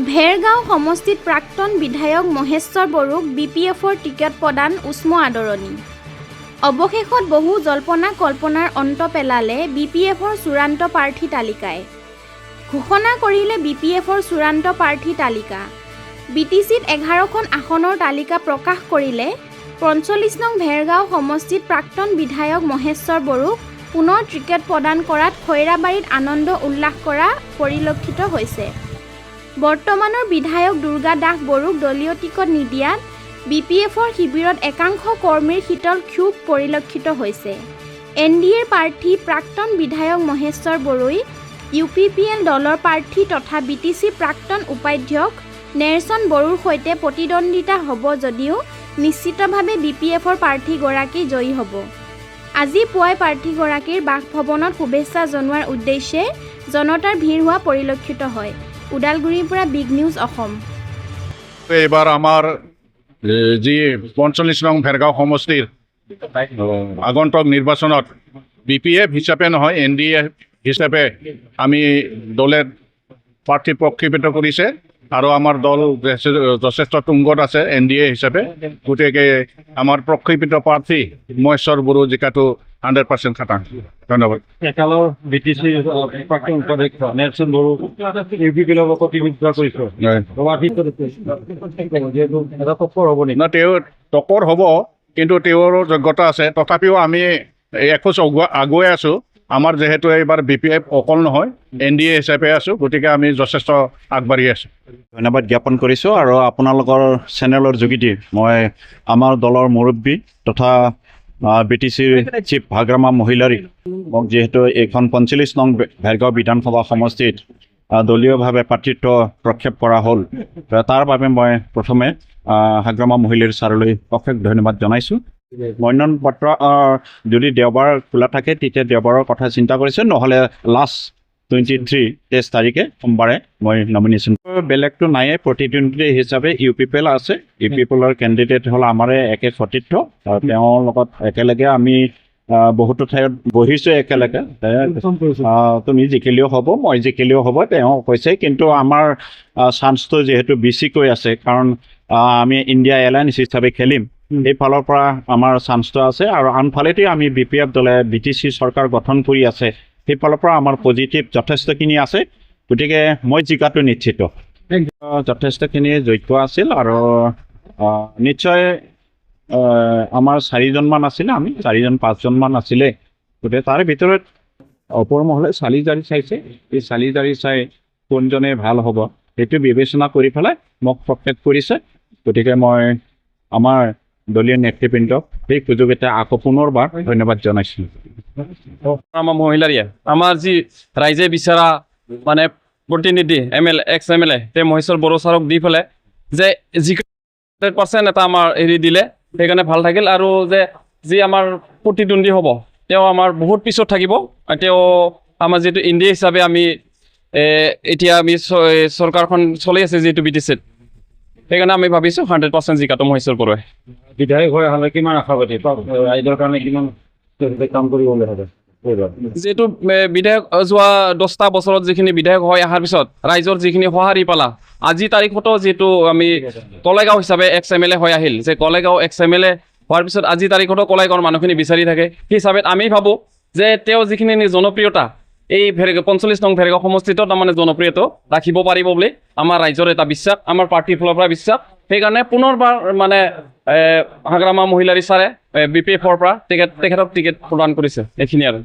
ভেৰগাঁও সমষ্টিত প্ৰাক্তন বিধায়ক মহেশ্বৰ বড়োক BPFৰ টিকেট প্ৰদান উষ্ম আদৰণি। অৱশেষত বহু জল্পনা কল্পনাৰ অন্ত পেলালে BPFৰ চূড়ান্ত প্ৰাৰ্থী তালিকাই। ঘোষণা কৰিলে BPFৰ চূড়ান্ত প্ৰাৰ্থী তালিকা। BTCত 11খন আসনৰ তালিকা প্ৰকাশ কৰিলে 45 নং ভেৰগাঁও সমষ্টিত প্ৰাক্তন বিধায়ক মহেশ্বৰ বড়োক পুনৰ টিকেট প্ৰদান কৰাত খৈৰাবাৰীত আনন্দ উল্লাস কৰা পৰিলক্ষিত হৈছে। বৰ্তমানৰ বিধায়ক দুৰ্গা দাস বড়োক দলীয় টিকট নিদিয়াত BPFৰ শিবিৰত একাংশ কৰ্মীৰ শীতল ক্ষোভ পৰিলক্ষিত হৈছে। NDAৰ প্ৰাৰ্থী প্ৰাক্তন বিধায়ক মহেশ্বৰ বড়োই UPPL দলৰ প্ৰাৰ্থী তথা BTC প্ৰাক্তন উপাধ্যক্ষ নেৰচন বড়োৰ সৈতে প্ৰতিদ্বন্দ্বিতা হ'ব যদিও নিশ্চিতভাৱে BPFৰ প্ৰাৰ্থীগৰাকী জয়ী হ'ব। আজি পুৱাই প্ৰাৰ্থীগৰাকীৰ বাসভৱনত শুভেচ্ছা জনোৱাৰ উদ্দেশ্যে জনতাৰ ভিৰ হোৱা পৰিলক্ষিত হয়। ওদালগুৰিৰ পৰা বিগ নিউজ অসম। এবাৰ আমাৰ যি 45 নং ভেৰগাঁও সমষ্টিৰ আগন্তুক নিৰ্বাচনত BPF হিচাপে নহয় NDA হিচাপে আমি দলে প্ৰাৰ্থী প্ৰক্ষেপিত কৰিছে আৰু আমাৰ দল যথেষ্ট তুংগত আছে NDA হিচাপে। গতিকে আমাৰ প্ৰক্ষেপিত প্ৰাৰ্থী মহেশ্বৰ বড়ো জিকাটো 100% খাটাং। ধন্যবাদ। একালৰ BTC প্ৰাক্তন উপাধ্যক্ষ নেৰচন বড়ো UPPL প্ৰতিনিধিত্ব কৰিছে। না তেওঁ টক্কৰ হ'ব, কিন্তু তেওঁৰ যোগ্যতা আছে। তথাপিও আমি এখোজ আগুৱাই আছোঁ। আমাৰ যেহেতু এইবাৰ BPF অকল নহয় NDA হিচাপে আছোঁ, গতিকে আমি যথেষ্ট আগবাঢ়ি আছোঁ। ধন্যবাদ জ্ঞাপন কৰিছোঁ। আৰু আপোনালোকৰ চেনেলৰ যোগেদি মই আমাৰ দলৰ মুৰব্বী তথা BTCৰ চিফ ভাগ্ৰামা মহিলাৰী মোক যিহেতু এইখন 45 নং ভেৰগাঁও বিধানসভা সমষ্টিত দলীয়ভাৱে প্ৰাৰ্থিত্ব প্ৰক্ষেপ কৰা হ'ল, তাৰ বাবে মই প্ৰথমে ভাগ্ৰামা মহিলাৰ ছাৰলৈ অশেষ ধন্যবাদ জনাইছোঁ। মনোনয়ন পত্ৰ যদি দেওবাৰ খোলা থাকে তেতিয়া দেওবাৰৰ কথা চিন্তা কৰিছোঁ, নহ'লে লাষ্ট 23 তাৰিখে সোমবাৰে মই নমিনেশ্যন। বেলেগটো নায়ে, প্ৰতিদ্বন্দ্বী হিচাপে UPPL আছে। UPPLৰ কেণ্ডিডেট হ'ল আমাৰে একে সতীৰ্থ। তেওঁৰ লগত একেলগে আমি বহুতো ঠাইত বহিছোঁ একেলগে। তুমি জিকিলেও হ'ব, মই জিকিলেও হ'ব তেওঁ কৈছে, কিন্তু আমাৰ চান্সটো যিহেতু বেছিকৈ আছে, কাৰণ আমি ইণ্ডিয়া এলায়েন্স হিচাপে খেলিম, এইফালৰ পৰা আমাৰ চান্সটো আছে। আৰু আনফালেদি আমি BPF দলে BTC চৰকাৰ গঠন কৰি আছে, সেইফালৰ পৰা আমাৰ পজিটিভ যথেষ্টখিনি আছে। গতিকে মই জিকাটো নিশ্চিত। যথেষ্টখিনি যোগ্য আছিল আৰু নিশ্চয় আমাৰ 4জনমান আছিলে, আমি 4-5জনমান আছিলে। গতিকে তাৰে ভিতৰত ওপৰ মহলে চালিজাৰি চাইছে। এই চালিজাৰি চাই কোনজনে ভাল হ'ব সেইটো বিবেচনা কৰি পেলাই মোক প্ৰক্ষেপ কৰিছে। গতিকে মই আমাৰ দলীয় নেতৃবৃন্দক সেই সুযোগতে আকৌ পুনৰবাৰ ধন্যবাদ জনাইছোঁ। আমাৰ মহিলাৰীয়ে আমাৰ যি ৰাইজে বিচৰা মানে প্ৰতিনিধি MLA ex MLA তেওঁ মহেশ্বৰ বড়ো ছাৰক দি পেলাই যে 100% এটা আমাৰ হেৰি দিলে, সেইকাৰণে ভাল থাকিল। আৰু যে যি আমাৰ প্ৰতিদ্বন্দ্বী হ'ব তেওঁ আমাৰ বহুত পিছত থাকিব। তেওঁ আমাৰ যিটো NDA হিচাপে আমি এতিয়া আমি চৰকাৰখন চলি আছে যিহেতু BTCত, সেইকাৰণে আমি ভাবিছোঁ 100% জিকাটো মহেশ্বৰ বড়োৱে। বিধায়ক হৈ হ'লে কিমান আশাবাদী, ৰাইজৰ কাৰণে কিমান কাম কৰিবলৈ হ'ব? যিহেতু বিধায়ক যোৱা 10টা বছৰত যিখিনি বিধায়ক হৈ অহাৰ পিছত ৰাইজৰ যিখিনি সঁহাৰি পালা, আজি তাৰিখতো যিহেতু আমি কলেগাঁও হিচাপে ex MLA হৈ আহিল, যে কলেগাঁও ex MLA হোৱাৰ পিছত আজি তাৰিখতো কলেগাঁৱৰ মানুহখিনি বিচাৰি থাকে। সেই হিচাপত আমি ভাবোঁ যে তেওঁ যিখিনি জনপ্ৰিয়তা এই 45 নং ভেৰগাঁও সমষ্টিত তাৰমানে জনপ্ৰিয়তা ৰাখিব পাৰিব বুলি আমাৰ ৰাইজৰ এটা বিশ্বাস, আমাৰ পাৰ্টিৰ ফালৰ পৰা বিশ্বাস। সেইকাৰণে পুনৰবাৰ মানে ভাগ্ৰামা মহিলাৰী ছাৰে BPFৰ পৰা তেখেতক টিকেট প্ৰদান কৰিছে। এইখিনি আৰু।